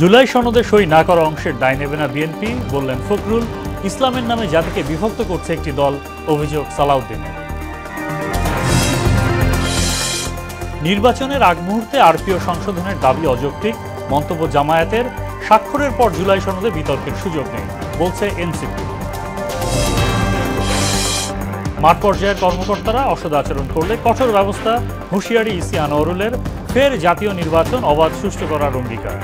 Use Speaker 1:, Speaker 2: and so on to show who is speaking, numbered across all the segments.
Speaker 1: জুলাই সনদে সই না করা অংশের দায় নেবে না বিএনপি, বললেন ফখরুল। ইসলামের নামে জাতিকে বিভক্ত করছে একটি দল, অভিযোগ সালাউদ্দিনের। নির্বাচনের আগ মুহূর্তে আরপিও সংশোধনের দাবি অযৌক্তিক, মন্তব্য জামায়াতের। স্বাক্ষরের পর জুলাই সনদে বিতর্কের সুযোগ নেই, বলছে এনসিপি। মাঠ পর্যায়ের কর্মকর্তারা অসদাচরণ করলে কঠোর ব্যবস্থা, হুঁশিয়ারি ইসি আনোয়ারুলের। ফের জাতীয় নির্বাচন অবাধ সুষ্ঠু করার অঙ্গীকার।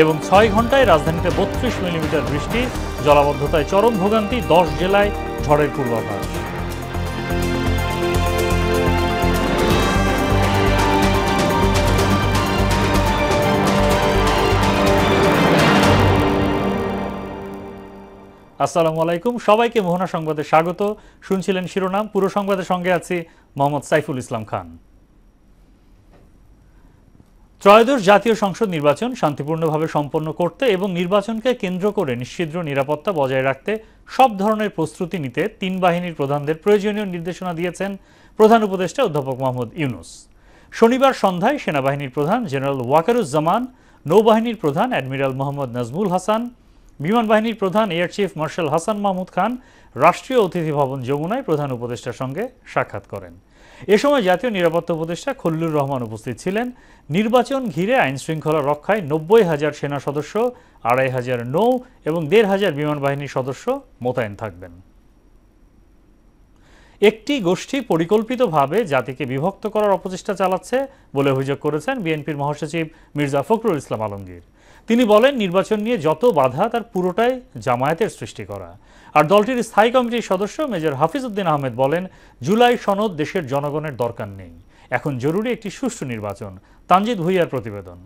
Speaker 1: এবং 6 ঘন্টায় রাজধানীতে 32 মিলিমিটার বৃষ্টি, জলাবদ্ধতায় চরম ভোগান্তি, 10 জেলায় ঝড়ের পূর্বাভাস। আসসালামু আলাইকুম, সবাইকে মোহনা সংবাদে স্বাগত। শুনছিলেন শিরোনাম, পুরো সংবাদের সঙ্গে আছি মোহাম্মদ সাইফুল ইসলাম খান। ত্রয়োদশ জাতীয় সংসদ নির্বাচন শান্তিপূর্ণভাবে সম্পন্ন করতে এবং নির্বাচনকে কেন্দ্র করে নিশ্ছিদ্র নিরাপত্তা বজায় রাখতে সব ধরনের প্রস্তুতি নিতে 3 বাহিনীর প্রধানদের প্রয়োজনীয় নির্দেশনা দিয়েছেন প্রধান উপদেষ্টা অধ্যাপক মোহাম্মদ ইউনূস। শনিবার সন্ধ্যায় সেনাবাহিনীর প্রধান জেনারেল ওয়াকারুজ্জামান, নৌবাহিনীর প্রধান অ্যাডমিরাল মোহাম্মদ নাজমুল হাসান, বিমান বাহিনীর প্রধান air chief marshal Hasan Mahmud Khan রাষ্ট্রীয় অতিথি ভবন যমুনায় প্রধান উপদেষ্টার সঙ্গে সাক্ষাৎ করেন। এ সময় জাতীয় নিরাপত্তা উপদেষ্টা খলিলুর রহমান উপস্থিত ছিলেন। নির্বাচন ঘিরে আইন শৃঙ্খলা রক্ষায় 90,000 সেনা সদস্য, 2,500 নৌ এবং 1,500 বিমান বাহিনীর সদস্য মোতায়েন থাকবেন। একটি গোষ্ঠী পরিকল্পিতভাবে জাতিকে বিভক্ত করার অপচেষ্টা চালাচ্ছে বলে অভিযোগ করেছেন বিএনপির মহাসচিব মির্জা ফখরুল ইসলাম আলমগীর। তিনি বলেন, নির্বাচন নিয়ে যত বাধা তার পুরোটাই জামায়াতের সৃষ্টি করা। আর দলটির স্থায়ী কমিটির সদস্য মেজর হাফিজ উদ্দিন আহমেদ বলেন, জুলাই সনদ দেশের জনগণের দরকার নেই, এখন জরুরি একটি সুষ্ঠু নির্বাচন। তানজিদ ভুইয়ার প্রতিবেদন।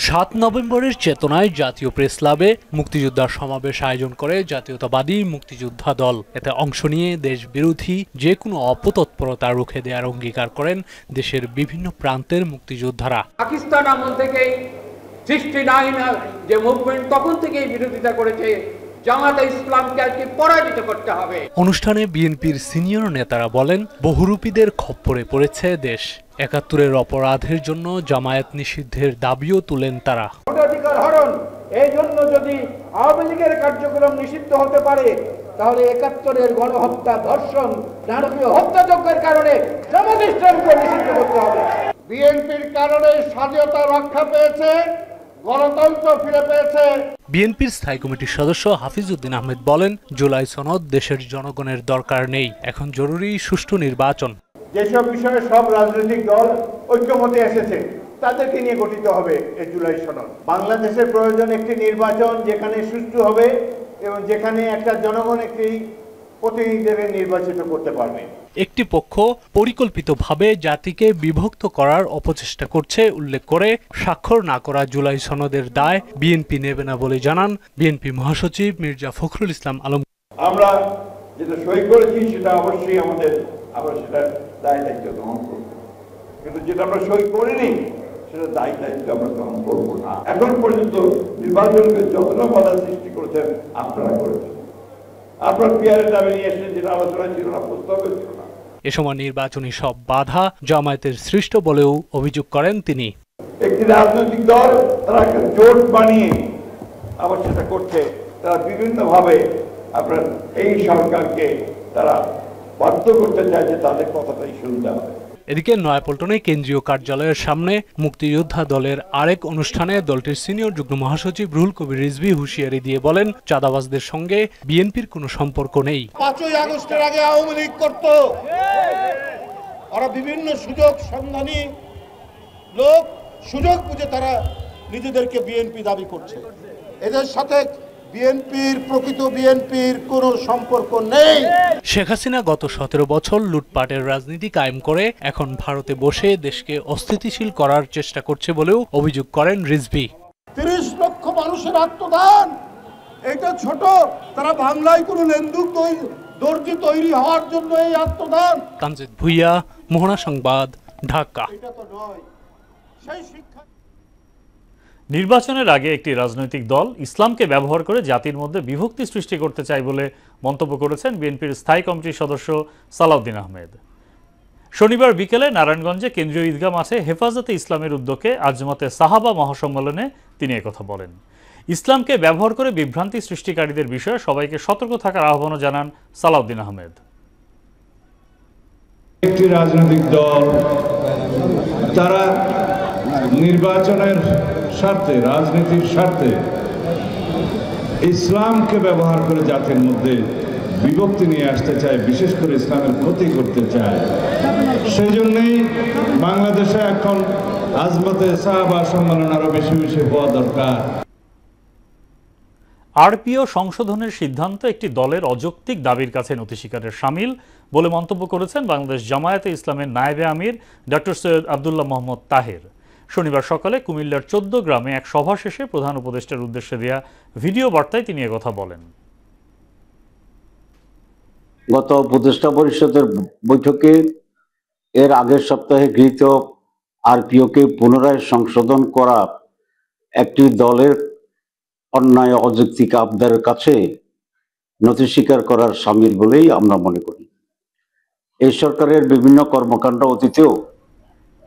Speaker 2: 7 নভেম্বরের চেতনায় জাতীয় প্রেস ক্লাবে মুক্তিযোদ্ধার সমাবেশ আয়োজন করে জাতীয়তাবাদী মুক্তিযোদ্ধা দল। এতে অংশ নিয়ে দেশ বিরোধী যে কোনো অপতৎপরতা রুখে দেওয়ার অঙ্গীকার করেন দেশের বিভিন্ন প্রান্তের মুক্তিযোদ্ধারা।
Speaker 3: পাকিস্তান আমল থেকেই 69 যে মুভমেন্ট তখন থেকেই বিরোধিতা করেছে, জামাতে ইসলামকে আজকে পরাজিত করতে হবে।
Speaker 2: অনুষ্ঠানে বিএনপির সিনিয়র নেতারা বলেন, বহুরূপীদের খপ্পরে পড়েছে দেশ। 71-এর অপরাধের জন্য জামায়াত নিষিদ্ধের দাবিও তুলেন তারা।
Speaker 3: ভোটাধিকার হরণ, এই জন্য যদি আওয়ামী লীগের কার্যক্রম নিষিদ্ধ হতে পারে, তাহলে 71-এর গণহত্যা, ধর্ষণ, নারকীয় হত্যাযজ্ঞের কারণে জামাত ইসলামকে নিষিদ্ধ করতে হবে। বিএনপির কারণে স্বাধীনতা রক্ষা পেয়েছে, গণতন্ত্র ফিরে পেয়েছে।
Speaker 2: বিএনপির স্থায়ী কমিটির সদস্য হাফিজ উদ্দিন আহমেদ বলেন, জুলাই সনদ দেশের জনগণের দরকার নেই, এখন জরুরি সুষ্ঠু নির্বাচন।
Speaker 4: যেসব বিষয়ে সব রাজনৈতিক দল ঐক্যমতে এসেছে, তাদেরকে নিয়ে গঠিত হবে এই জুলাই সনদ। বাংলাদেশের প্রয়োজন একটি নির্বাচন যেখানে সুষ্ঠু হবে এবং যেখানে একটা জনগণ একটি প্রতিনিধিদের নির্বাচিত করতে পারবে।
Speaker 2: একটি পক্ষ পরিকল্পিতভাবে জাতিকে বিভক্ত করার অপচেষ্টা করছে উল্লেখ করে স্বাক্ষর না করা জুলাই সনদের দায় বিএনপি নেবে না বলে জানান বিএনপি মহাসচিব মির্জা ফখরুল ইসলাম আলমগীর।
Speaker 4: আমরা যেটা সই করেছি সেটা অবশ্যই আমরা সেটা দায় দায়িত্ব গ্রহণ করব, কিন্তু যেটা আমরা সই করিনি সেটা দায় দায়িত্ব আমরা গ্রহণ করবো না। এখন পর্যন্ত নির্বাচনকে যতটা বাধা সৃষ্টি করেছেন আপনারা করেছেন। আপনার পিয়ারের দাবি নিয়ে এসেছেন, যেটা আলোচনা ছিল না, প্রস্তাবে ছিল না।
Speaker 2: এ সময় নির্বাচনী সব বাধা জামায়াতের সৃষ্ট বলেও অভিযোগ করেন তিনি।
Speaker 4: একটি রাজনৈতিক দল তারা একটা জোট বানিয়ে আবার সেটা করছে, তারা বিভিন্নভাবে আপনার এই সরকারকে তারা বাধ্য করতে চাইছে, তাদের কথাটাই শুনতে হবে।
Speaker 2: এদিকে নয়াপল্টনে কেন্দ্রীয় কার্যালয়ের সামনে মুক্তিযোদ্ধা দলের আরেক অনুষ্ঠানে দলটির সিনিয়র যুগ্ম মহাসচিব রুহুল কবির রিজভী হুঁশিয়ারি দিয়ে বলেন, চাঁদাবাজদের সঙ্গে বিএনপির কোনো সম্পর্ক নেই।
Speaker 5: 5ই আগস্টের আগে আওয়ামী লীগ করত, ওরা বিভিন্ন সুযোগ সন্ধানী লোক, সুযোগ বুঝে তারা নিজেদেরকে বিএনপি দাবি করছে। এদের সাথে প্রকৃত বিএনপির কোনো সম্পর্ক নেই।
Speaker 2: শেখ হাসিনা গত 17 বছর লুটপাটের রাজনীতি কায়েম করে এখন ভারতে বসে দেশকে অস্থিতিশীল করার চেষ্টা করছে বলেও অভিযোগ করেন রিজভী।
Speaker 5: 30 লক্ষ মানুষের আত্মদান, এটা ছোট, তারা বাংলায় কোনো লেন্দুক দর্জি তৈরি হওয়ার জন্য এই আত্মদান।
Speaker 2: তানজিদ ভুইয়া, মোহনা সংবাদ, ঢাকা।
Speaker 5: এটা তো নয় সেই শিক্ষা।
Speaker 1: নির্বাচনের আগে একটি রাজনৈতিক দল ইসলামকে ব্যবহার করে জাতির মধ্যে বিভক্তি সৃষ্টি করতে চায় বলে মন্তব্য করেছেন বিএনপির স্থায়ী কমিটির সদস্য সালাউদ্দিন আহমেদ। শনিবার বিকেলে নারায়ণগঞ্জে কেন্দ্রীয় ঈদগাহ মাঠে হেফাজতে ইসলামের উদ্যোগে আজমাতে সাহাবা মহাসম্মেলনে তিনি একথা বলেন। ইসলামকে ব্যবহার করে বিভ্রান্তি সৃষ্টিকারীদের বিষয়ে সবাইকে সতর্ক থাকার আহ্বানও জানান সালাউদ্দিন আহমেদ।
Speaker 6: একটি রাজনৈতিক দল তারা নির্বাচনের স্বার্থে, রাজনীতির স্বার্থে ইসলামকে ব্যবহার করে জাতির মধ্যে বিভক্তি নিয়ে আসতে চায়, বিশেষ করে ইসলামের ক্ষতি করতে চায়। সেই জন্যই বাংলাদেশে এখন আজমতে সাহাবা সম্মেলন আরো বেশি বেশি হওয়া দরকার।
Speaker 1: আরপিও সংশোধনের সিদ্ধান্ত একটি দলের অযৌক্তিক দাবির কাছে নথি স্বীকারের শামিল বলে মন্তব্য করেছেন বাংলাদেশ জামায়াতে ইসলামের নায়েবে আমির ডক্টর সৈয়দ আব্দুল্লাহ মোহাম্মদ তাহের। শনিবার সকালে কুমিল্লার 14 গ্রামে এক সভা শেষে প্রধান উপদেষ্টার উদ্দেশ্যে দেয়া ভিডিও বার্তায় তিনি একথা বলেন।
Speaker 7: গত উপদেষ্টা পরিষদের বৈঠকে এর আগের সপ্তাহে গৃহীত আরপিওকে পুনরায় সংশোধন করা একটি দলের অন্যায় অযৌক্তিক আবদারের কাছে নথি স্বীকার করার শামিল বলেই আমরা মনে করি। এই সরকারের বিভিন্ন কর্মকাণ্ড অতীতেও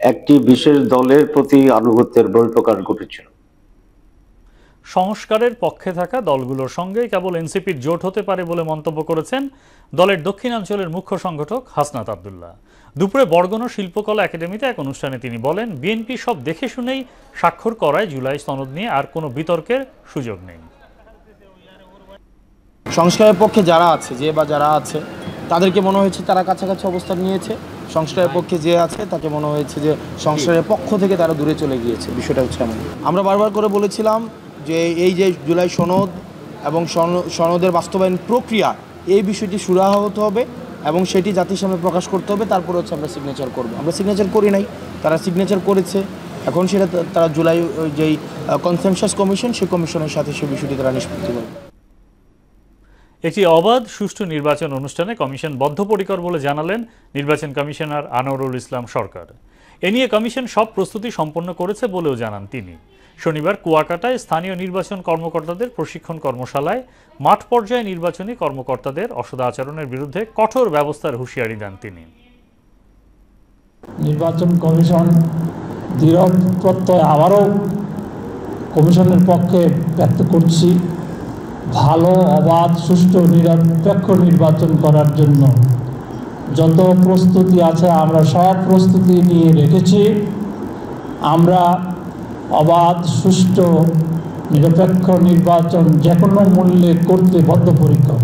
Speaker 7: একটি বিশেষ দলের প্রতি আনুগত্যের বহিঃপ্রকাশ ঘটেছিল।
Speaker 1: সংস্কারের পক্ষে থাকা দলগুলোর সঙ্গে কেবল এনসিপির জোট হতে পারে বলে মন্তব্য করেছেন দলের দক্ষিণাঞ্চলের মুখ্য সংগঠক হাসনাত আব্দুল্লাহ। দুপুরে বরগুনা শিল্পকলা একাডেমিতে এক অনুষ্ঠানে তিনি বলেন, বিএনপি সব দেখে শুনেই স্বাক্ষর করায় জুলাই সনদ নিয়ে আর কোনো বিতর্কের সুযোগ নেই।
Speaker 8: সংস্কারের পক্ষে যারা আছে, যারা আছে তাদেরকে মনে হয়েছে তারা কাছাকাছি অবস্থান নিয়েছে, সংস্কারের পক্ষে যে আছে তাকে মনে হয়েছে যে সংস্কারের পক্ষ থেকে তারা দূরে চলে গিয়েছে। বিষয়টা হচ্ছে এমন। আমরা বারবার করে বলেছিলাম যে এই যে জুলাই সনদ এবং সনদের বাস্তবায়ন প্রক্রিয়া, এই বিষয়টি সুরাহা হতে হবে এবং সেটি জাতির সামনে প্রকাশ করতে হবে, তারপরে হচ্ছে আমরা সিগনেচার করব। আমরা সিগনেচার করি নাই, তারা সিগনেচার করেছে। এখন সেটা তারা জুলাই যেই কনসেনসাস কমিশন, সেই কমিশনের সাথে সেই বিষয়টি তারা নিষ্পত্তি করবে।
Speaker 1: একটি অবাধ সুষ্ঠু নির্বাচন অনুষ্ঠানে কমিশন বদ্ধপরিকর বলে জানালেন নির্বাচন কমিশনার আনোয়ারুল ইসলাম সরকার। এ নিয়ে কমিশন সব প্রস্তুতি সম্পন্ন করেছে বলেও জানান তিনি। শনিবার কুয়াকাটায় স্থানীয় নির্বাচন কর্মকর্তাদের প্রশিক্ষণ কর্মশালায় মাঠ পর্যায়ে নির্বাচনী কর্মকর্তাদের অসদাচরণের বিরুদ্ধে কঠোর ব্যবস্থার হুঁশিয়ারি দেন তিনি।
Speaker 9: নির্বাচন কমিশন দৃঢ় প্রত্যয় আবারও কমিশনের পক্ষে ব্যক্ত করছি, ভালো, অবাধ, সুষ্ঠু, নিরপেক্ষ নির্বাচন করার জন্য যত প্রস্তুতি আছে আমরা সব প্রস্তুতি নিয়ে রেখেছি। আমরা অবাধ, সুষ্ঠু, নিরপেক্ষ নির্বাচন যে কোনো মূল্যে করতে বদ্ধপরিকর।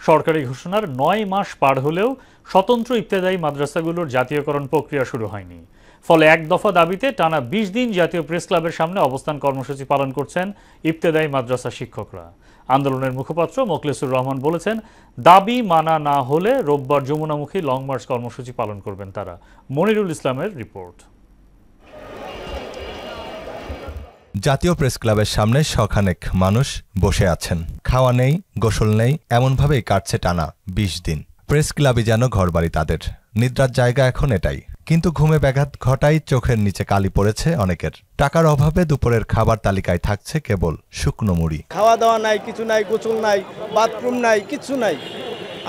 Speaker 1: সরকারি ঘোষণার 9 মাস পার হলেও স্বতন্ত্র ইবতেদায়ী মাদ্রাসাগুলোর জাতীয়করণ প্রক্রিয়া শুরু হয়নি। ফলে এক দফা দাবিতে টানা 20 দিন জাতীয় প্রেস ক্লাবের সামনে অবস্থান কর্মসূচি পালন করছেন ইবতেদায়ী মাদ্রাসা শিক্ষকরা। আন্দোলনের মুখপাত্র মোখলেসুর রহমান বলেছেন, দাবি মানা না হলে রোববার যমুনামুখী লং মার্চ কর্মসূচি পালন করবেন তারা। মনিরুল ইসলামের রিপোর্ট।
Speaker 10: জাতীয় প্রেস ক্লাবের সামনে শখানেক মানুষ বসে আছেন। খাওয়া নেই, গোসল নেই, এমনভাবেই কাটছে টানা 20 দিন। প্রেস ক্লাবই যেন ঘরবাড়ি তাদের, নিদ্রার জায়গা এখন এটাই। কিন্তু ঘুমে ব্যাঘাত ঘটাই চোখের নিচে কালি পড়েছে অনেকের। টাকার অভাবে দুপুরের খাবার তালিকায় থাকছে কেবল শুকনো মুড়ি।
Speaker 11: খাওয়া দাওয়া নাই, কিছু নাই, গোসল নাই, বাথরুম নাই, কিছু নাই।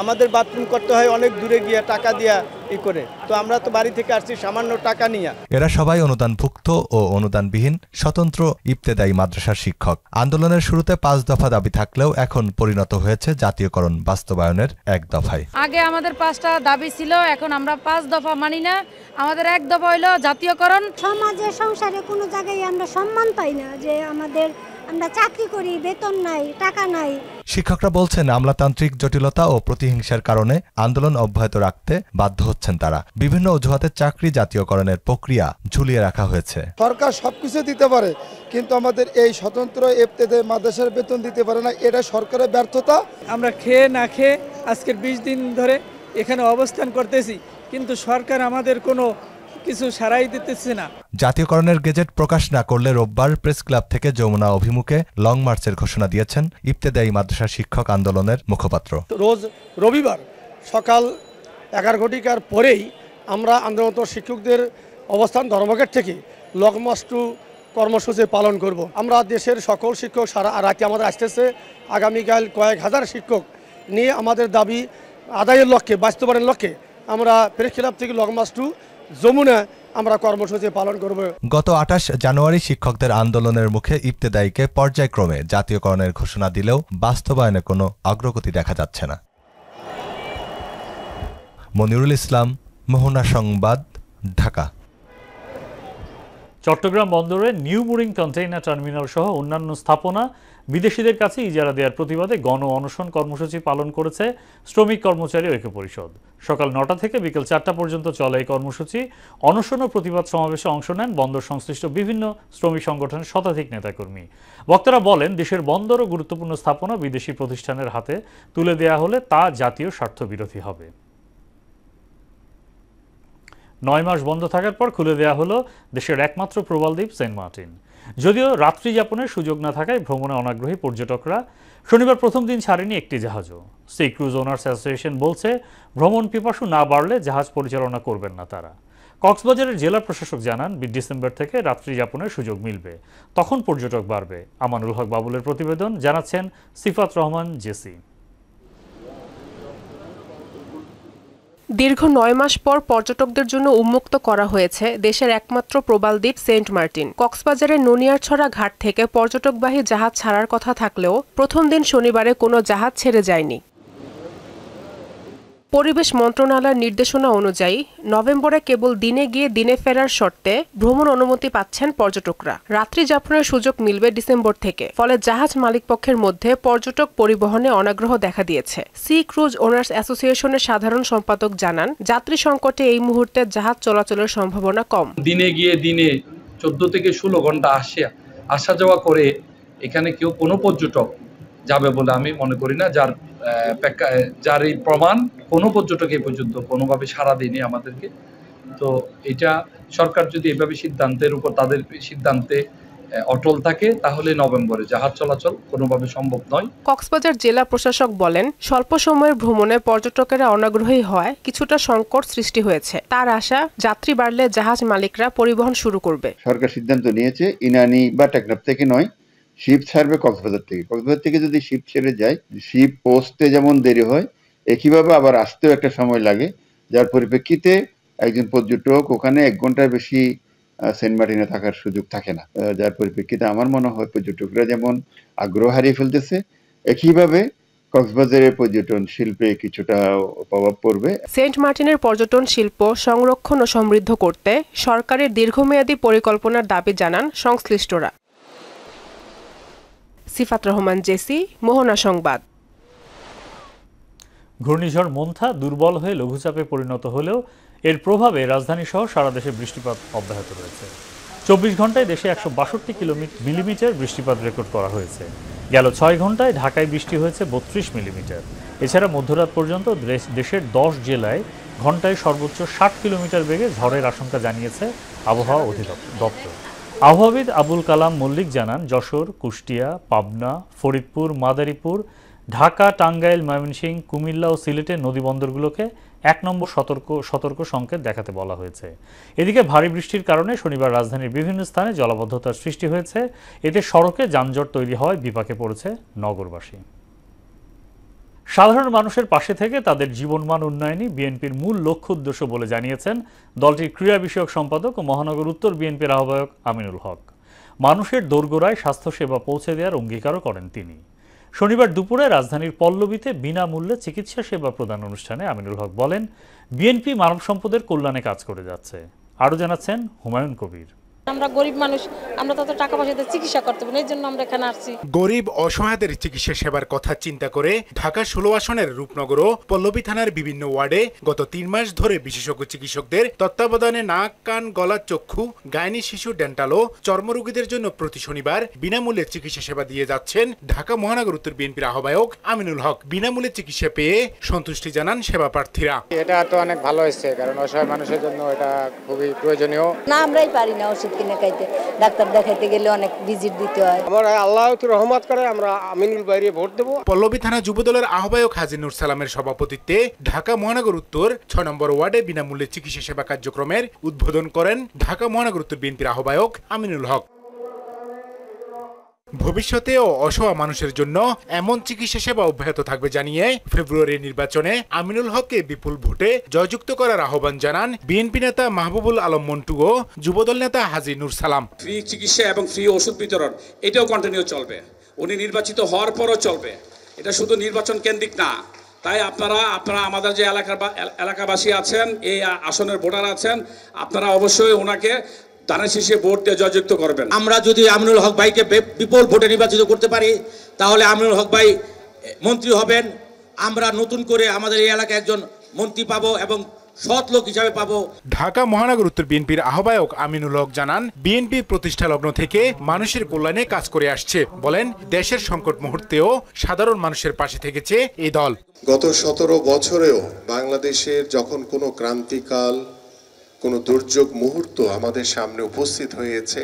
Speaker 11: আমাদের বাথরুম করতে হয় অনেক দূরে গিয়ে টাকা দিয়া করে। তো আমরা তো বাড়ি থেকে আসছি সামান্য টাকা নিয়ে।
Speaker 10: এরা সবাই অনুদানভুক্ত ও অনুদানবিহীন স্বতন্ত্র ইবতেদায়ী মাদ্রাসার শিক্ষক। আন্দোলনের শুরুতে 5 দফা দাবি থাকলেও এখন পরিণত হয়েছে জাতীয়করণ বাস্তবায়নের 1 দফায়।
Speaker 12: আগে আমাদের 5টা দাবি ছিল, এখন আমরা 5 দফা মানি না। আমাদের 1 দফা হইল জাতীয়করণ।
Speaker 13: সমাজে সংসারে কোনো জায়গায় আমরা সম্মান পাই না, যে আমরা চাকরি করি, বেতন নাই, টাকা নাই।
Speaker 10: শিক্ষকরা বলছেন আমলাতান্ত্রিক জটিলতা ও প্রতিহিংসার কারণে আন্দোলন অব্যাহত রাখতে বাধ্য হচ্ছেন তারা। বিভিন্ন অজুহাতে চাকরি জাতীয়করণের প্রক্রিয়া ঝুলিয়ে রাখা হয়েছে।
Speaker 14: সরকার সবকিছু দিতে পারে, কিন্তু আমাদের এই স্বতন্ত্র ইবতেদায়ী মাদ্রাসার বেতন দিতে পারে না, এটা সরকারের ব্যর্থতা।
Speaker 11: আমরা খেয়ে না খেয়ে আজকের 20 দিন ধরে এখানে অবস্থান করতেছি, কিন্তু সরকার আমাদের কোনো কিছু সারাই দিতেছে না।
Speaker 10: জাতীয়করণের গেজেট প্রকাশ না করলে রোববার প্রেস ক্লাব থেকে যমুনা অভিমুখে লং মার্চের ঘোষণা দিয়েছেন ইবতেদায়ী মাদ্রাসা শিক্ষক আন্দোলনের মুখপাত্র।
Speaker 14: রোজ রবিবার সকাল 11 ঘটিকার পরেই আমরা আন্দোলনরত শিক্ষকদের অবস্থান ধর্মঘট থেকে লং মার্চ টু কর্মসূচি পালন করব। আমরা দেশের সকল শিক্ষক সারা রাতে আমাদের আসতেছে। আগামীকাল কয়েক হাজার শিক্ষক নিয়ে আমাদের দাবি আদায়ের লক্ষ্যে, বাস্তবায়নের লক্ষ্যে আমরা প্রেস ক্লাব থেকে লং মার্চ টু যমুনা আমরা কর্মসূচি পালন করব।
Speaker 10: গত 28 জানুয়ারি শিক্ষকদের আন্দোলনের মুখে ইবতেদায়ীকে পর্যায়ক্রমে জাতীয়করণের ঘোষণা দিলেও বাস্তবায়নে কোনো অগ্রগতি দেখা যাচ্ছে না। মনিরুল ইসলাম, মোহনা সংবাদ, ঢাকা।
Speaker 1: চট্টগ্রাম বন্দরে নিউ মুরিং কন্টেইনার টার্মিনাল সহ অন্যান্য স্থাপনা বিদেশিদের কাছে ইজারা দেওয়ার প্রতিবাদে গণ অনশন কর্মসূচি পালন করেছে শ্রমিক কর্মচারী ঐক্য পরিষদ। সকাল 9টা থেকে বিকেল 4টা পর্যন্ত চলে এই কর্মসূচি। অনশন ও প্রতিবাদ সমাবেশে অংশ নেন বন্দর সংশ্লিষ্ট বিভিন্ন শ্রমিক সংগঠনের শতাধিক নেতাকর্মী। বক্তারা বলেন, দেশের বন্দর ও গুরুত্বপূর্ণ স্থাপনা বিদেশি প্রতিষ্ঠানের হাতে তুলে দেয়া হলে তা জাতীয় স্বার্থ বিরোধী হবে। 9 মাস বন্ধ থাকার পর খুলে দেয়া হলো দেশের একমাত্র প্রবাল দ্বীপ সেন্ট মার্টিন। যদিও রাত্রি যাপনের সুযোগ না থাকায় ভ্রমণে অনাগ্রহী পর্যটকরা শনিবার প্রথম দিন ছাড়েনি একটি জাহাজও। সি ক্রুজ ওনার্স অ্যাসোসিয়েশন বলছে, ভ্রমণ পিপাসু না বাড়লে জাহাজ পরিচালনা করবেন না তারা। কক্সবাজারের জেলা প্রশাসক জানান, ডিসেম্বর থেকে রাত্রি যাপনের সুযোগ মিলবে, তখন পর্যটক বাড়বে। আমানুল হক বাবুলের প্রতিবেদন, জানাচ্ছেন সিফাত রহমান জেসি।
Speaker 15: দীর্ঘ 9 মাস পর পর্যটকদের জন্য উন্মুক্ত করা হয়েছে দেশের একমাত্র প্রবাল দ্বীপ সেন্ট মার্টিন। কক্সবাজারের ননিয়ারছড়া ঘাট থেকে পর্যটকবাহী জাহাজ ছাড়ার কথা থাকলেও প্রথম দিন শনিবারে কোনো জাহাজ ছেড়ে যায়নি। পরিবেশ মন্ত্রণালয়ের নির্দেশনা অনুযায়ী নভেম্বরে কেবল দিনে গিয়ে দিনে ফেরার শর্তে ভ্রমণ অনুমতি পাচ্ছেন পর্যটকরা। রাত্রি যাপনের সুযোগ মিলবে ডিসেম্বর থেকে। ফলে জাহাজ মালিকপক্ষের মধ্যে পর্যটক পরিবহনে অনাগ্রহ দেখা দিয়েছে। সি ক্রুজ ওনার্স অ্যাসোসিয়েশনের সাধারণ সম্পাদক জানান, যাত্রী সংকটে এই মুহূর্তে জাহাজ চলাচলের সম্ভাবনা কম।
Speaker 16: দিনে গিয়ে দিনে 14 থেকে 16 ঘন্টা আসা যাওয়া করে এখানে কেউ কোনো পর্যটক যাবে বলে আমি মনে করি না। যার এই প্রমাণ, কোনো পর্যটক এই পর্যন্ত কোনোভাবে সাড়া দেয়নি আমাদেরকে। তো এটা সরকার যদি এভাবে সিদ্ধান্তের উপর তাদের সিদ্ধান্তে অটল থাকে, তাহলে নভেম্বরে জাহাজ চলাচল কোনোভাবে সম্ভব নয়।
Speaker 15: কক্সবাজার জেলা প্রশাসক বলেন, স্বল্প সময়ের ভ্রমণে পর্যটকেরা অনাগ্রহী হওয়ায় কিছুটা সংকট সৃষ্টি হয়েছে। তার আশা, যাত্রী বাড়লে জাহাজ মালিকরা পরিবহন শুরু করবে।
Speaker 17: সরকার সিদ্ধান্ত নিয়েছে ইনানি বা টেকনাফ থেকে নয়, শিপ ছাড়বে কক্সবাজার থেকে। কক্সবাজার থেকে যদি শিপ ছেড়ে যায়, শিপ পৌঁছতে যেমন দেরি হয়, একইভাবে আবার আসতেও একটা সময় লাগে, যার পরিপ্রেক্ষিতে একজন পর্যটক ওখানে 1 ঘন্টার বেশি সেন্ট মার্টিনে থাকার সুযোগ থাকে না। যার পরিপ্রেক্ষিতে আমার মনে হয় পর্যটকরা যেমন আগ্রহ হারিয়ে ফেলতেছে, একইভাবে কক্সবাজারের পর্যটন শিল্পে কিছুটা প্রভাব পড়বে।
Speaker 15: সেন্ট মার্টিনের পর্যটন শিল্প সংরক্ষণ ও সমৃদ্ধ করতে সরকারের দীর্ঘমেয়াদী পরিকল্পনার দাবি জানান সংশ্লিষ্টরা। সিফাত রহমান জেসি, মোহনা সংবাদ।
Speaker 1: ঘূর্ণিঝড় মোন্থা দুর্বল হয়ে লঘুচাপে পরিণত হলেও এর প্রভাবে রাজধানী সহ সারা দেশে বৃষ্টিপাত অব্যাহত রয়েছে। 24 ঘন্টায় দেশে 162 মিলিমিটার বৃষ্টিপাত রেকর্ড করা হয়েছে। গেল 6 ঘন্টায় ঢাকায় বৃষ্টি হয়েছে 32 মিলিমিটার। এছাড়া মধ্যরাত পর্যন্ত দেশের 10 জেলায় ঘন্টায় সর্বোচ্চ 60 কিলোমিটার বেগে ঝড়ের আশঙ্কা জানিয়েছে আবহাওয়া অধিদপ্তর। আবহাওয়াবিদ আবুল কালাম মল্লিক জানান, যশোর, কুষ্টিয়া, পাবনা, ফরিদপুর, মাদারীপুর, ঢাকা, টাঙ্গাইল, ময়মনসিংহ, কুমিল্লা ও সিলেটের নদীবন্দরগুলোকে 1 নম্বর সতর্ক সংকেত দেখাতে বলা হয়েছে। এদিকে ভারী বৃষ্টির কারণে শনিবার রাজধানীর বিভিন্ন স্থানে জলাবদ্ধতার সৃষ্টি হয়েছে। এতে সড়কে যানজট তৈরি হওয়ায় বিপাকে পড়েছে নগরবাসী। সাধারণ মানুষের পাশে থেকে তাদের জীবনমান উন্নয়নই বিএনপির মূল লক্ষ্য উদ্দেশ্য বলে জানিয়েছেন দলটির ক্রীড়া বিষয়ক সম্পাদক ও মহানগর উত্তর বিএনপির আহ্বায়ক আমিনুল হক। মানুষের দোরগোড়ায় স্বাস্থ্যসেবা পৌঁছে দেওয়ার অঙ্গীকারও করেন তিনি। শনিবার দুপুরে রাজধানীর পল্লবীতে বিনামূল্যে চিকিৎসা সেবা প্রদান অনুষ্ঠানে আমিনুল হক বলেন, বিএনপি মানব সম্পদের কল্যাণে কাজ করে যাচ্ছে। আরও জানাচ্ছেন হুমায়ুন কবির।
Speaker 18: আমরা গরিব মানুষ, আমরা তত টাকা পয়সাতে চিকিৎসা করতে পারি না, এই জন্য আমরা এখানে আসছি।
Speaker 19: গরিব অসহায়দের চিকিৎসা সেবার কথা চিন্তা করে ঢাকা 16 আসনের রূপনগর ও পল্লবী থানার বিভিন্ন ওয়ার্ডে গত 3 মাস ধরে বিশেষজ্ঞ চিকিৎসকদের তত্ত্বাবধানে নাক, কান, গলা, চক্ষু, গাইনি, শিশু, ডেন্টাল ও চর্মরোগীদের জন্য প্রতি শনিবার বিনামূল্যে চিকিৎসা সেবা দিয়ে যাচ্ছেন ঢাকা মহানগর উত্তর বিএনপির আহ্বায়ক আমিনুল হক। বিনামূল্যে চিকিৎসা পেয়ে সন্তুষ্টি জানান সেবা প্রার্থীরা।
Speaker 20: এটা তো অনেক ভালো হয়েছে, কারণ অসহায় মানুষের জন্য এটা খুবই প্রয়োজনীয়।
Speaker 21: না, আমরাই পারি না ওষুধ কিনে খাইতে, ডাক্তার দেখাইতে গেলে অনেক ভিজিট দিতে হয়।
Speaker 20: আমরা আল্লাহ রহমত করে আমরা আমিনুল বাইরে ভোট দেব।
Speaker 19: পল্লবী থানা যুবদলের আহ্বায়ক হাজী নূর সালামের সভাপতিত্বে ঢাকা মহানগর উত্তর 6 নম্বর ওয়ার্ডে বিনামূল্যে চিকিৎসা সেবা কার্যক্রমের উদ্বোধন করেন ঢাকা মহানগর উত্তর বিএনপির আহ্বায়ক আমিনুল হক। ভবিষ্যতেও অসহায় মানুষের জন্য এমন চিকিৎসা সেবা অব্যাহত থাকবে জানিয়ে ফেব্রুয়ারির নির্বাচনে আমিনুল হককে বিপুল ভোটে জয়যুক্ত করার আহ্বান জানান বিএনপি নেতা মাহবুবুল আলম মন্টু ও যুবদল নেতা হাজী নূর সালাম।
Speaker 3: ফ্রি চিকিৎসা এবং ফ্রি ওষুধ বিতরণ এটাও কন্টিনিউ চলবে, উনি নির্বাচিত হওয়ার পরও চলবে, এটা শুধু নির্বাচন কেন্দ্রিক না। তাই আপনারা আমাদের যে এলাকাবাসী আছেন, এই আসনের ভোটার আছেন, আপনারা অবশ্যই ওনাকে ধানের শীষে ভোট দিয়ে জয়যুক্ত করবেন।
Speaker 22: আমরা যদি আমিনুল হক ভাইকে বিপুল ভোটে নির্বাচিত করতে পারি তাহলে আমিনুল হক ভাই মন্ত্রী হবেন, আমরা নতুন করে আমাদের এই এলাকায় একজন মন্ত্রী পাবো এবং সৎ লোক হিসাবে পাবো।
Speaker 19: ঢাকা মহানগর উত্তর বিএনপির আহ্বায়ক আমিনুল হক জানান, বিএনপি প্রতিষ্ঠা লগ্ন থেকে মানুষের কল্যাণে কাজ করে আসছে। বলেন, দেশের সংকট মুহূর্তেও সাধারণ মানুষের পাশে থেকেছে এই দল।
Speaker 23: গত 17 বছরেও বাংলাদেশের যখন কোনো ক্রান্তিকাল, কোনো দুর্যোগ মুহূর্ত আমাদের সামনে উপস্থিত হয়েছে,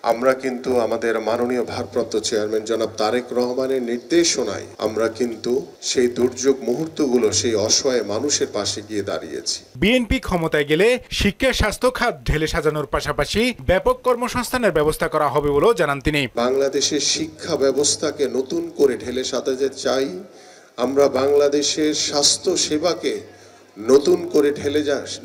Speaker 23: আমরা কিন্তু আমাদের মাননীয় ভারপ্রাপ্ত চেয়ারম্যান জনাব তারেক রহমানের নির্দেশনায় আমরা কিন্তু সেই দুর্যোগ মুহূর্তগুলো সেই অসহায় মানুষের পাশে গিয়ে দাঁড়িয়েছি।
Speaker 19: বিএনপি ক্ষমতায় গেলে শিক্ষা স্বাস্থ্য খাত ঢেলে সাজানোর পাশাপাশি ব্যাপক কর্মসংস্থানের ব্যবস্থা করা হবে বলেও জানান তিনি।
Speaker 23: বাংলাদেশের শিক্ষা ব্যবস্থাকে নতুন করে ঢেলে সাজাতে চাই, আমরা বাংলাদেশের স্বাস্থ্য সেবাকে নতুন করে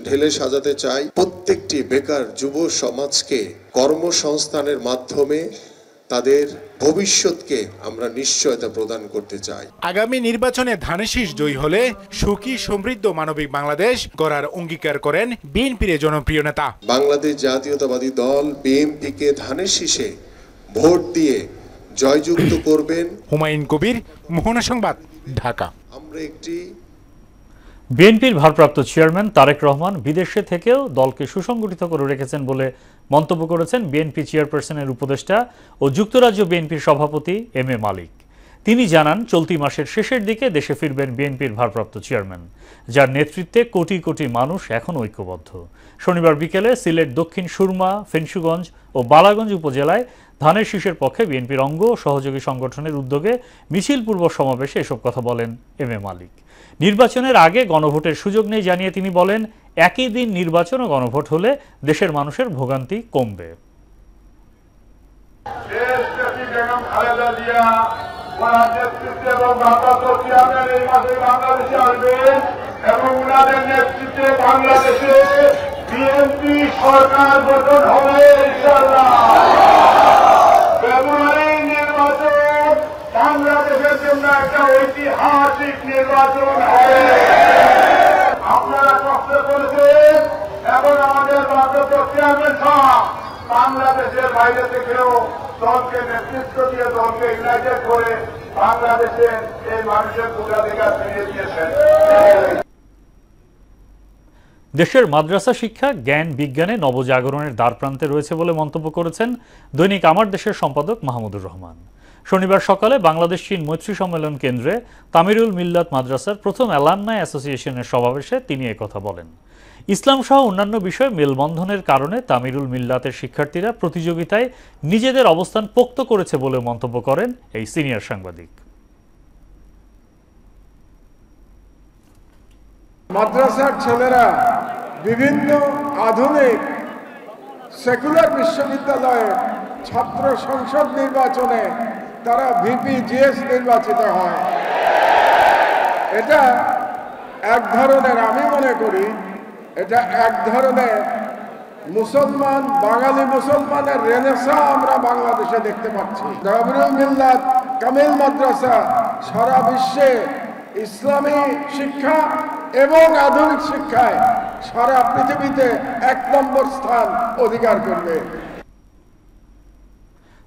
Speaker 23: ঢেলে সাজাতে চাই, প্রত্যেকটি বেকার যুব সমাজকে কর্মসংস্থানের মাধ্যমে তাদের ভবিষ্যৎকে আমরা নিশ্চয়তা প্রদান করতে চাই।
Speaker 19: আগামী নির্বাচনে ধানের শীষ জয়ী হলে সুখী সমৃদ্ধ মানবিক বাংলাদেশ গড়ার অঙ্গীকার করেন বিএনপির জনপ্রিয় নেতা।
Speaker 23: বাংলাদেশ জাতীয়তাবাদী দল বিএনপিকে ধানের শীষে ভোট দিয়ে জয়যুক্ত করবেন।
Speaker 19: হুমায়ুন কবির, মোহনা সংবাদ, ঢাকা।
Speaker 23: আমরা একটি
Speaker 1: বিএনপির ভারপ্রাপ্ত চেয়ারম্যান তারেক রহমান বিদেশে থেকেও দলকে সুসংগঠিত করে রেখেছেন বলে মন্তব্য করেছেন বিএনপি চেয়ারপারসনের উপদেষ্টা ও যুক্তরাজ্য বিএনপির সভাপতি এম এ মালিক। তিনি জানান, চলতি মাসের শেষের দিকে দেশে ফিরবেন বিএনপির ভারপ্রাপ্ত চেয়ারম্যান, যার নেতৃত্বে কোটি কোটি মানুষ এখন ঐক্যবদ্ধ। শনিবার বিকেলে সিলেট দক্ষিণ সুরমা, ফেঞ্চুগঞ্জ ও বালাগঞ্জ উপজেলায় ধানের শীষের পক্ষে বিএনপির অঙ্গ সহযোগী সংগঠনের উদ্যোগে মিছিল পূর্ব সমাবেশে এসব কথা বলেন এম এ মালিক। নির্বাচনের আগে গণভোটের সুযোগ নেই জানিয়ে তিনি বলেন, একই দিন নির্বাচন ও গণভোট হলে দেশের মানুষের ভোগান্তি কমবে।
Speaker 4: সরকার গঠন হবে ইনশাআল্লাহ। ফেব্রুয়ারির নির্বাচন বাংলাদেশের জন্য একটা ঐতিহাসিক নির্বাচন হবে। আপনারা কষ্ট করেছেন এবং আমাদের ভারপ্রাপ্ত চেয়ারম্যান সাহেব বাংলাদেশের বাইরে থেকেও দলকে নেতৃত্ব দিয়ে দলকে ইউনাইটেড করে বাংলাদেশের এই মানুষের ভোটাধিকার ফিরিয়ে দিয়েছেন।
Speaker 1: দেশের মাদ্রাসা শিক্ষা জ্ঞান বিজ্ঞানে নবজাগরণের দ্বারপ্রান্তে রয়েছে বলে মন্তব্য করেছেন দৈনিক আমার দেশের সম্পাদক মাহমুদুর রহমান। শনিবার সকালে বাংলাদেশ চীন মৈত্রী সম্মেলন কেন্দ্রে তামিরুল মিল্লাত মাদ্রাসার প্রথম অ্যালামনাই অ্যাসোসিয়েশনের সমাবেশে তিনি একথা বলেন। ইসলাম সহ অন্যান্য বিষয়ে মেলবন্ধনের কারণে তামিরুল মিল্লাতের শিক্ষার্থীরা প্রতিযোগিতায় নিজেদের অবস্থান পোক্ত করেছে বলে মন্তব্য করেন এই সিনিয়র সাংবাদিক।
Speaker 24: মাদ্রাসার ছেলেরা বিভিন্ন আধুনিক সেকুলার বিশ্ববিদ্যালয়ে ছাত্র সংসদ নির্বাচনে তারা ভিপি জিএস নির্বাচিত হয়। এটা এক ধরনের, আমি মনে করি এটা এক ধরনের মুসলমান, বাঙালি মুসলমানের রেনেসাঁ আমরা বাংলাদেশে দেখতে পাচ্ছি। তামিরুল মিল্লাত কামিল মাদ্রাসা সারা বিশ্বে ইসলামী শিক্ষা এবং আধুনিক শিক্ষায় সারা পৃথিবীতে 1 নম্বর স্থান অধিকার করবে।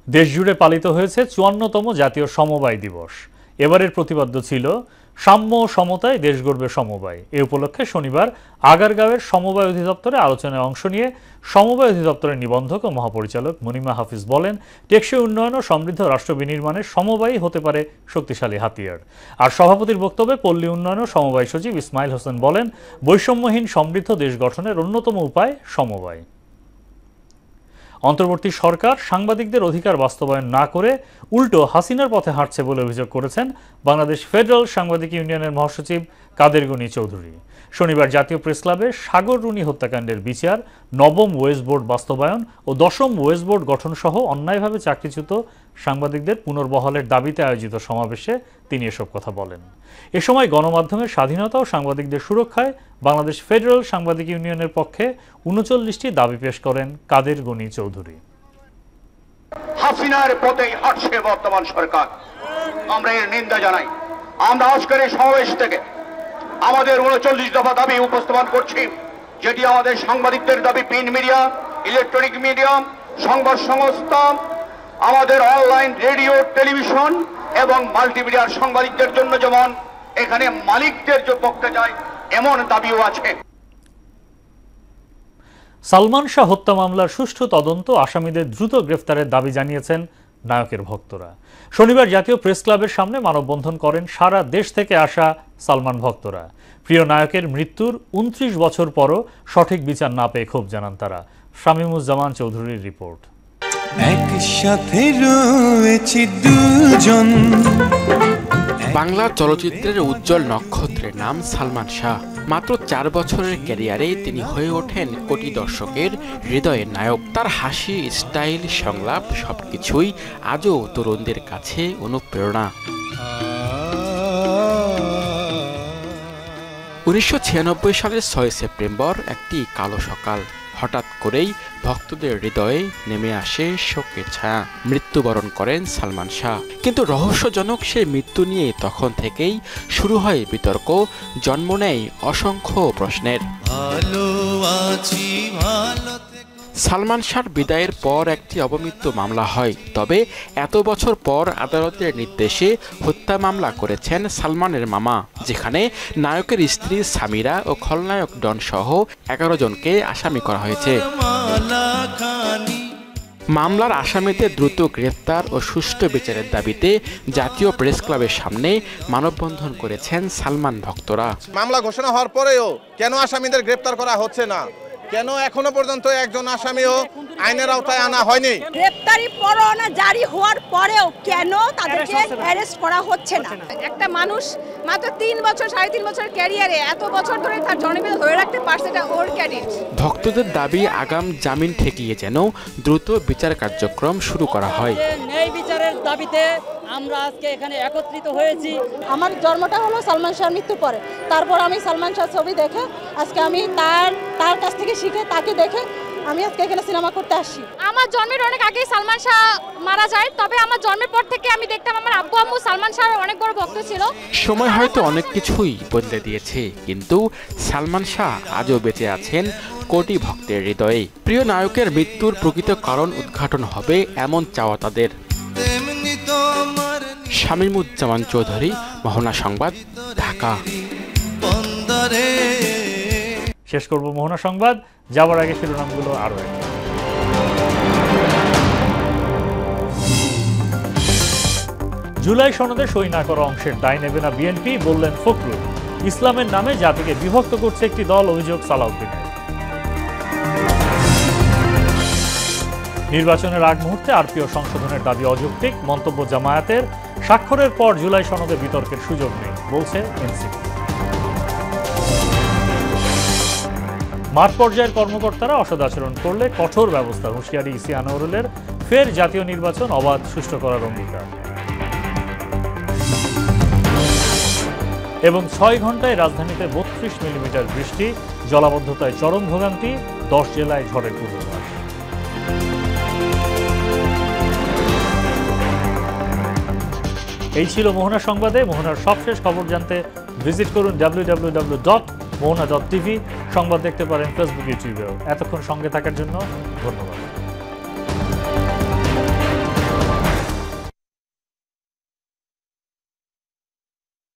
Speaker 1: দেশজুড়ে পালিত হয়েছে 54তম জাতীয় সমবায় দিবস। এবারের প্রতিপাদ্য ছিল সাম্য ও সমতায় দেশ গড়বে সমবায়। এ উপলক্ষে শনিবার আগারগাঁওয়ের সমবায় অধিদপ্তরে আলোচনায় অংশ নিয়ে সমবায় অধিদপ্তরের নিবন্ধক ও মহাপরিচালক মনিমা হাফিজ বলেন, টেকসই উন্নয়ন ও সমৃদ্ধ রাষ্ট্র বিনির্মাণে সমবায় হতে পারে শক্তিশালী হাতিয়ার। আর সভাপতির বক্তব্যে পল্লী উন্নয়ন ও সমবায় সচিব ইসমাইল হোসেন বলেন, বৈষম্যহীন সমৃদ্ধ দেশ গঠনের অন্যতম উপায় সমবায়। অন্তর্বর্তী সরকার সাংবাদিকদের অধিকার বাস্তবায়ন না করে উল্টো হাসিনার পথে হাঁটছে বলে অভিযোগ করেছেন বাংলাদেশ ফেডারেল সাংবাদিক ইউনিয়নের মহাসচিব কাদের গনি চৌধুরী। শনিবার জাতীয় প্রেস ক্লাবে সাগর রুনি হত্যাকাণ্ডের বিচার, 9ম ওয়েজ বোর্ড বাস্তবায়ন ও 10ম ওয়েজ বোর্ড গঠন সহ অন্যায়ভাবে চাকরিচ্যুত সাংবাদিকদের পুনর্বহালের দাবিতে আয়োজিত সমাবেশে তিনি এসব কথা বলেন। এ সময় গণমাধ্যমের স্বাধীনতা ও সাংবাদিকদের সুরক্ষায় বাংলাদেশ ফেডারেল সাংবাদিক ইউনিয়নের পক্ষে ৩৯টি দাবি পেশ করেন কাদের গনি চৌধুরী।
Speaker 2: হাসিনার পথেই হাঁটছে বর্তমান সরকার, আমরা এর নিন্দা জানাই। আমরা আজকের এই সমাবেশ থেকে আমাদের ৩৯ দফা দাবি উপস্থাপন করছি, যেটি আমাদের সাংবাদিকদের দাবি। প্রিন্ট মিডিয়া, ইলেকট্রনিক মিডিয়া, সংবাদ সংস্থা, আমাদের অনলাইন রেডিও, টেলিভিশন এবং মাল্টিমিডিয়ার সাংবাদিকদের জন্য যেমন এখানে মালিকদের পক্ষে যায়, এমন দাবিও আছে।
Speaker 1: সালমান শাহ হত্যা মামলার সুষ্ঠু তদন্ত, আসামিদের দ্রুত গ্রেফতারের দাবি জানিয়েছেন নায়কের ভক্তরা। শনিবার জাতীয় প্রেস ক্লাবের সামনে মানববন্ধন করেন সারা দেশ থেকে আসা সালমান ভক্তরা। প্রিয় নায়কের মৃত্যুর ২৯ বছর পরও সঠিক বিচার না পেয়ে ক্ষোভ জানান তারা। শামীমুজ্জামান চৌধুরীর রিপোর্ট।
Speaker 5: একসাথে রয়েছি দুজন।
Speaker 6: বাংলা চলচ্চিত্রের উজ্জ্বল নক্ষত্রের নাম সালমান শাহ। মাত্র ৪ বছরের ক্যারিয়ারে তিনি হয়ে ওঠেন কোটি দর্শকের হৃদয়ের নায়ক। তার হাসি, স্টাইল, সংলাপ সবকিছুই আজও তরুণদের কাছে অনুপ্রেরণা। ১৯৯৬ সালের ৬ সেপ্টেম্বর একটি কালো সকাল। হঠাৎ করেই ভক্তদের হৃদয়ে নেমে আসে শোকের ছায়া। মৃত্যুবরণ করেন সালমান শাহ। কিন্তু রহস্যজনক সেই মৃত্যু নিয়ে তখন থেকেই শুরু হয় বিতর্ক, জন্ম নেয় অসংখ্য প্রশ্নের। সালমান শাহর বিদায়ের পর একটি অপমৃত্যু মামলা হয়, তবে এত বছর পর আদালতের নির্দেশে হত্যা মামলা করেছেন সালমানের মামা, যেখানে নায়কের স্ত্রী সামিরা ও খলনায়ক ডন সহ ১১ জনকে আসামি করা হয়েছে। মামলার আসামিদের দ্রুত গ্রেফতার ও সুষ্ঠু বিচারের দাবিতে জাতীয় প্রেস ক্লাবের সামনে মানববন্ধন করেছেন সালমান ভক্তরা।
Speaker 7: মামলা ঘোষণা হওয়ার পরেও কেন আসামিদের গ্রেফতার করা হচ্ছে না? কেন এখনো পর্যন্ত একজন আসামিও আইনের আওতায় আনা হয়নি?
Speaker 25: গ্রেফতারি পরোয়ানা জারি হওয়ার পরেও কেন তাদেরকে অ্যারেস্ট করা হচ্ছে না? একটা মানুষ মাত্র ৩ বছর ৩.৫ বছরের ক্যারিয়ারে এত বছর ধরে তার জনপ্রিয়তা ধরে রাখতে পারছে, এটা ওর ক্রেডিট।
Speaker 6: ভক্তদের দাবি আগাম জামিন ঠেকিয়ে যেন দ্রুত বিচার কার্যক্রম শুরু করা হয়।
Speaker 26: ন্যায় বিচারের দাবিতে আমরা আজকে এখানে একত্রিত হয়েছি।
Speaker 25: আমার জন্মটা হলো সালমান শাহর মৃত্যুর পরে, তারপর আমি সালমান শাহ ছবি দেখে আজকে আমি তার কাছ থেকে শিখে তাকে দেখে আমি আজকে এখানে সিনেমা করতে আসছি।
Speaker 27: আমার জন্মের অনেক আগেই সালমান শাহ মারা যায়, তবে আমার জন্মের পর থেকে আমি দেখতাম আমার আব্বু আম্মু সালমান শাহর অনেক বড় ভক্ত ছিল।
Speaker 6: সময় হয়তো অনেক কিছুই বদলে দিয়েছে, কিন্তু সালমান শাহ আজও বেঁচে আছেন কোটি ভক্তের হৃদয়ে। প্রিয় নায়কের মৃত্যুর প্রকৃত কারণ উদ্ঘাটন হবে এমন চাওয়া তাদের। শামীমুজ্জামান চৌধুরী, মোহনা সংবাদ, ঢাকা।
Speaker 1: শেষ করব মোহনা সংবাদ, যাওয়ার আগে শিরোনামগুলো আরো একবার। জুলাই সনদে সই না করা অংশের দায় নেবে না বিএনপি, বললেন ফখরুল। ইসলামের নামে জাতিকে বিভক্ত করছে একটি দল, অভিযোগ সালাউদ্দিনের। নির্বাচনের আগ মুহূর্তে আরপিও সংশোধনের দাবি অযৌক্তিক, মন্তব্য জামায়াতের। স্বাক্ষরের পর জুলাই সনদে বিতর্কের সুযোগ নেই, বলছে এনসিপি। মাঠ পর্যায়ের কর্মকর্তারা অসদাচরণ করলে কঠোর ব্যবস্থা, হুঁশিয়ারি ইসি আনোয়ারুলের। ফের জাতীয় নির্বাচন অবাধ সুষ্ঠু করার অঙ্গীকার। এবং ৬ ঘন্টায় রাজধানীতে ৩২ মিলিমিটার বৃষ্টি, জলাবদ্ধতায় চরম ভোগান্তি, ১০ জেলায় ঝড়ের পূর্বাভাস। এই ছিল মোহনা সংবাদে। মোহনার সবশেষ খবর জানতে ভিজিট করুন www.mohana.tv। সংবাদ দেখতে পারেন ফেসবুক, ইউটিউবেও। এতক্ষণ সঙ্গে থাকার জন্য ধন্যবাদ।